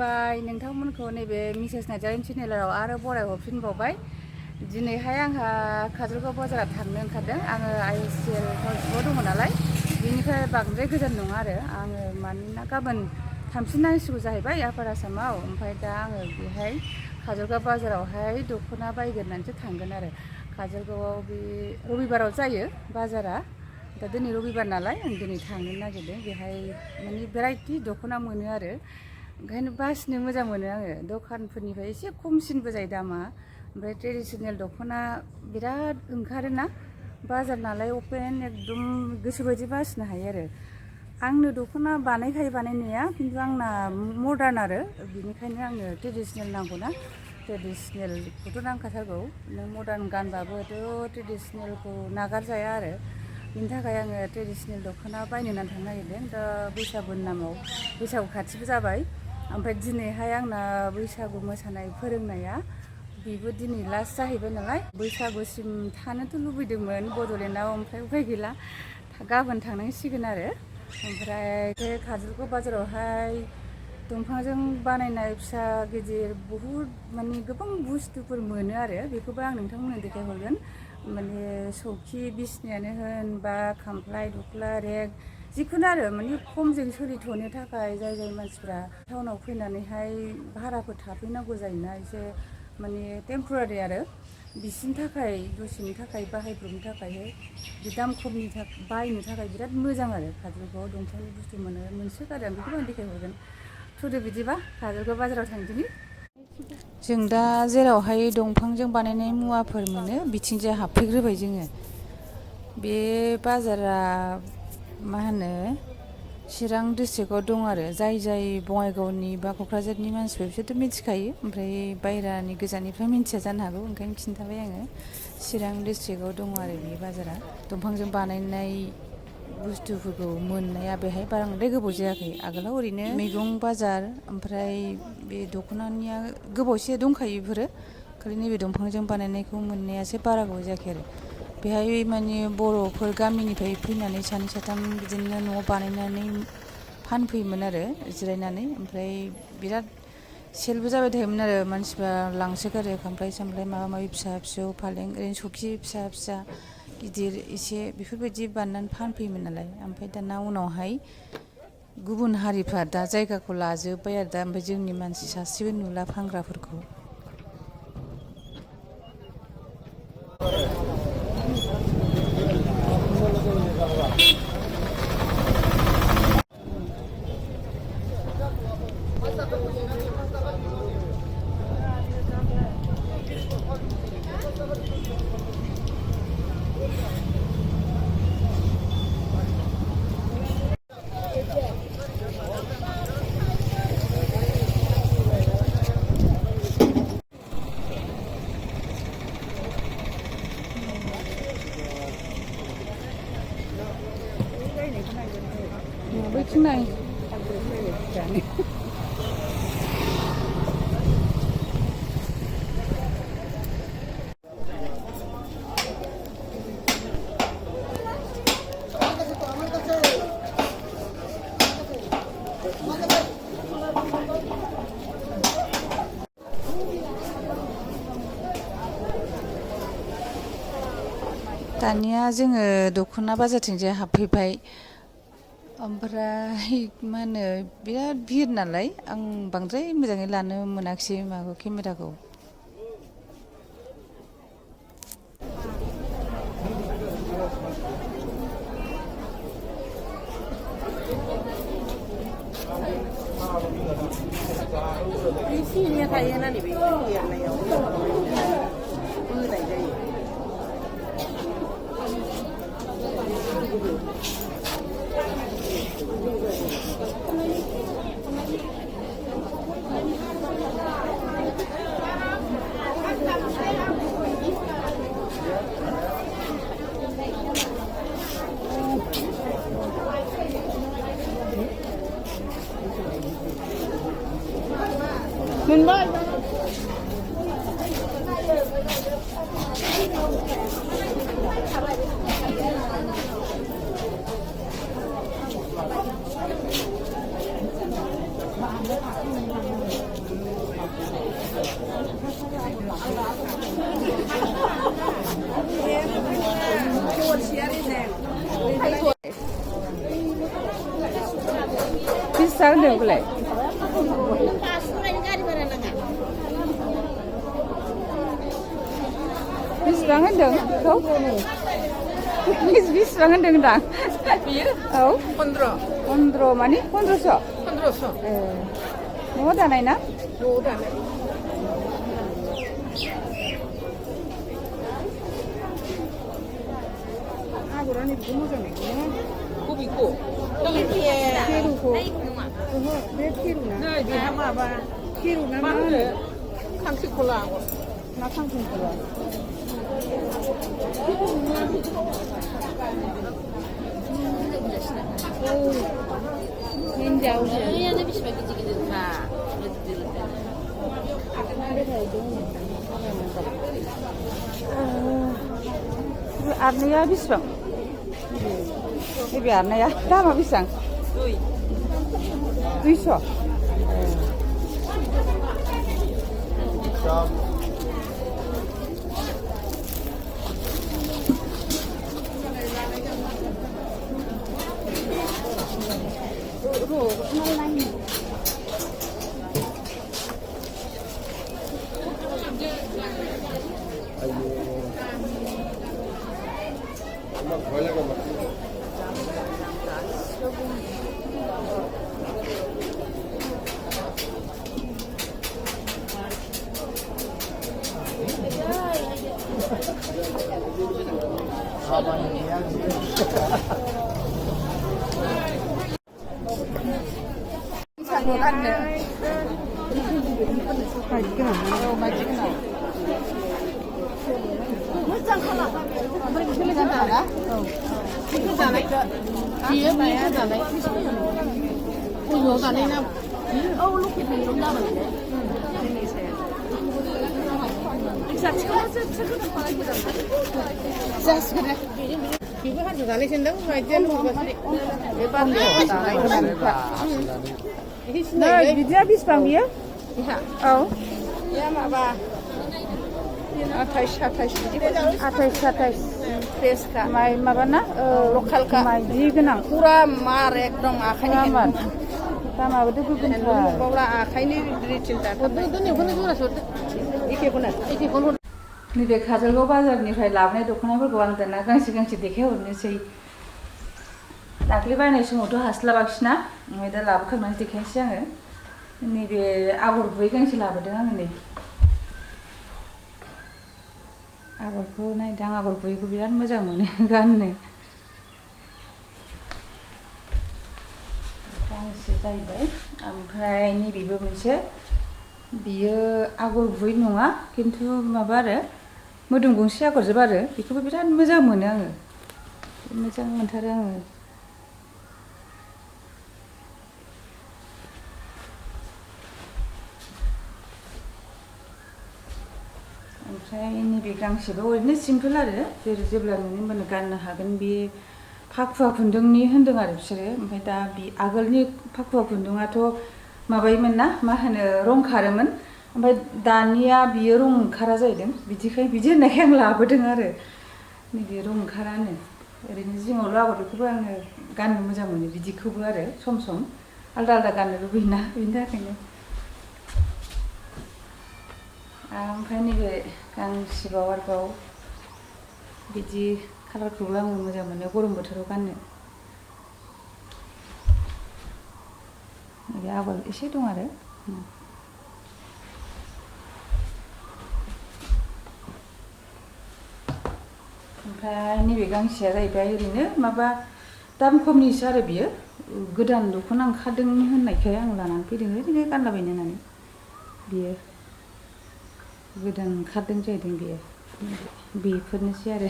खुलुमबाय नोंथांमोनखौ नैबे मिसेस नार्जारिनि चेनेलाव आरो बराय हरफिनबावबाय। दिनैहाय आंहा काजलगाव बाजाराव थांनो ओंखारदों। आङो IOCL टाउनशिपआव दङ नालाय बेनिफ्राय बांद्राय गोजान नङा आरो आङो मानोना गाबोन थांफिननांसिगौ जाहैबाय आपार आसामाव। ओमफ्राय दा आङो बेहाय काजलगाव बाजारावहाय दख'ना बायगोरनानैसो थांगोन आरो। काजलगावआव बे रबिबाराव जायो बाजारा। दा दिनै रबिबार नालाय आं दिनै थांनो नागिरदों। बेहाय माने भेराइटि दख'ना मोनो आरो ओंखायनो बासिनो मोजां मोनो आङो। दखानफोरनिफ्राय एसे खमसिनबो जायो दामा। ओमफ्राय ट्रेडिसनेल दख'ना बिराद ओंखारोना बाजार नालाय अपेन एकदम गोसोबायदि बासिनो हायो आरो। आंनो दख'ना बानायखायो बानायनाया, खिन्थु आंना मदार्न आरो बेनिखायनो आंनो ट्रेडिसनेल नांगौना। ट्रेडिसनेलखौथ' नांखाथारगौ। नों मदार्न गानबाबोथ' ट्रेडिसनेलखौ नागारजाया आरो। बिनि थाखाय आङो ट्रेडिसनेल दख'ना बायनो होननानै थांनो नागिरदों। दा बैसागुनि नामाव बैसागु खाथिबो जाबाय। ओमफ्राय दिनैहाय आंना बैसागु मोसानाय फोरोंनाया बेबो दिनै लास्ट जाहैबाय नालाय बैसागुसिम थानोथ' लुबैदोंमोन बड'लेण्डआव, ओमफ्राय उफाय गैला गाबोन थांनांसिगोन आरो। ओमफ्राय बे काजलगाव बाजारावहाय दंफांजों बानायनाय फिसा गिदिर बहुद माने गोबां बुस्थुफोर मोनो आरो। बेखौबो आं नोंथांमोननो देखायहरगोन। माने सौखि बिसनायानो होन बा खामफ्लाय दख्ला रेग जिखुनु आरो माने खमजों सोलिथ'नो थाखाय जाय मानसिफ्रा टाउनाव फैनानैहाय भाराफोर थाफैनांगौ जायोना एसे माने टेम्परारि आरो बिसिनि थाखाय दसेनि थाखाय बाहायब्रबनो थाखायहाय बे दाम खमनि थाखाय बायनो थाखाय बिराद मोजां आरो। काजलगावआव दंफांनि बुस्थु मोनसोगारो आं बेखौबो आं देखायहरगोन। थुदो बिदिबा काजलगाव बाजाराव थांदिनि। जों दा जेरावहाय दंफांजों बानायनाय मुवाफोर मोनो बिथिंजाय हाबफैग्रोबाय जोङो। बे बाजारा मा होनो चिरां डिस्ट्रिक्टआव दं आरो। जाय बङाइगावनि बा क'क्राझारनि मानसिफोर बिसोरथ' मिथिखायो, ओमफ्राय बायहेरानि गोजाननिफ्राय मिथिया जानो हागौ, ओंखायनो खिन्थाबाय आङो। चिरां डिस्ट्रिक्टआव दङ आरो बे बाजारा। दंफांजों बानायनाय बुस्थुफोरखौ मोननाया बेहाय बांद्राय गोबाव जायाखै। आगोलाव ओरैनो मैगं बाजार ओमफ्राय बे दख'नानिया गोबावसे दंखायो बेफोरो, खालि नैबे दंफांजों बानायनायखौ मोननायासो बारा गोबाव जायाखै आरो। बेहाय माने बर'फोर गामिनिफ्राय फैनानै सानै साथाम बिदिनो न'आव बानायनानै फानफैयोमोन आरो जिरायनानै। ओमफ्राय बिराद सेलबो जाबाय थायोमोन आरो, मानसिफ्रा लांसोगारो खामफ्लाय सामफ्लाय माबा माबि फिसा फिसौ फालें ओरैनो सौखि फिसा फिसा गिदिर एसे बेफोरबायदि बानायनानै फानफैयोमोन नालाय। ओमफ्राय दाना उनावहाय गुबुन हारिफ्रा दा जायगाखौ लाजोब्बाय आरो दा ओमफ्राय जोंनि मानसि सासेबो नुला फानग्राफोरखौ। बैथिं नाय दानिया जोङो दख'ना बाजारथिंजाय हाबफैबाय। ओमफ्राय मा होनो बिराद भिर नालाय आं बांद्राय मोजाङै लानो मोनाखिसै माबाखौ केमेराखौ। मोनबाय बेसेबां होनदों बेखौलाय बेसेबां होनदों बेखौ बेसेबां होनदों होनदां औ 15 माने 1500 न'आव दानाय ना न'आव दानाय आगरानो बिदि मोजां नङा बबेखौ फेरुखौ ओहो बे फेरु ना बेहा माबा फेरु ना मा होनो खांख्रिखला आगर ना खांख्रिखला हिन्जावसो बेसेबां गिदिर गिदिरखा आरनाया बेसेबां नैबे आरनाया दामा बेसेबां 200 मोजां खालाम ओमफ्राय बेखौलाय जाना बेखौ जानाय बियो बेयो जानाय बबेयाव जानाय ना औ लकेल बेयाव जाबाय जासिगोन बेबो हाजो जानायसो होनदों बिदियानो बे बान्दायाव जानाय बिदिया बेसेबां बियो औ या माबा 28 फ्रेसखा माइ माबाना लकेलखा माइदि गोनां फुरा मार एकदम आखाइनि दामाबो गुबुनथार आखाइनि रिटिनथार दोननायखौनो जरासो एखेखौनो नैबे काजलगाव बाजारनिफ्राय लाबोनाय दख'नाफोरखौ आं दाना गांसे देखायहरनोसै दाख्लै बायनाय समावथ' हास्लाबाखिसैना ओमफ्राय दा लाबोखांनानै देखायनोसै आङो नैबे आगर गुबै गांसे लाबोदों आङो नै आगरखौ नायदों आं आगर गुबैखौ बिराद मोजां मोनो गाननो गांसे जाहैबाय ओमफ्राय नैबेबो मोनसे बियो आगर गुबै नङा खिन्थु माबा आरो मोदोम गंसे आगरजोब आरो बेखौबो बिराद मोजां मोनो आङो मोजां मोनथारो आङो ओमफ्राय नैबे गांसेबो ओरैनो सिम्पोल आरो जेब्ला नुनो होनबानो गाननो हागोन बे फाखुवा खुन्दुंनि होन्दों आरो बिसोरो ओमफ्राय दा बे आगोलनि फाखुवा खुन्दुङाथ' माबायोमोन ना मा होनो रं खारोमोन ओमफ्राय दानिया बियो रं ओंखारा जाहैदों बिदि होननायखाय आं लाबोदों आरो नैबे रं ओंखारानो ओरैनो जिङावल' आगर बेखौबो आङो गाननो मोजां मोनो बिदिखौबो आरो सम आलदा गाननो लुबैयोना बेनि थाखायनो ओमफ्राय नैबे गांसेबाव आरोबाव बिदि कालारखौबो आङो मोजां मोनो गरम बोथोराव गाननो नैबे आगर एसे दं आरो ओमफ्राय नैबे गांसेया जाहैबाय ओरैनो माबा दाम खमनिसो आरो बियो गोदान दख'ना ओंखारदों होननायखाय आं लानानै फैदों ओरैनो गानलाबायनो होननानै बियो गोदान ओंखारदों जाहैदों बेयो बेफोरनोसै आरो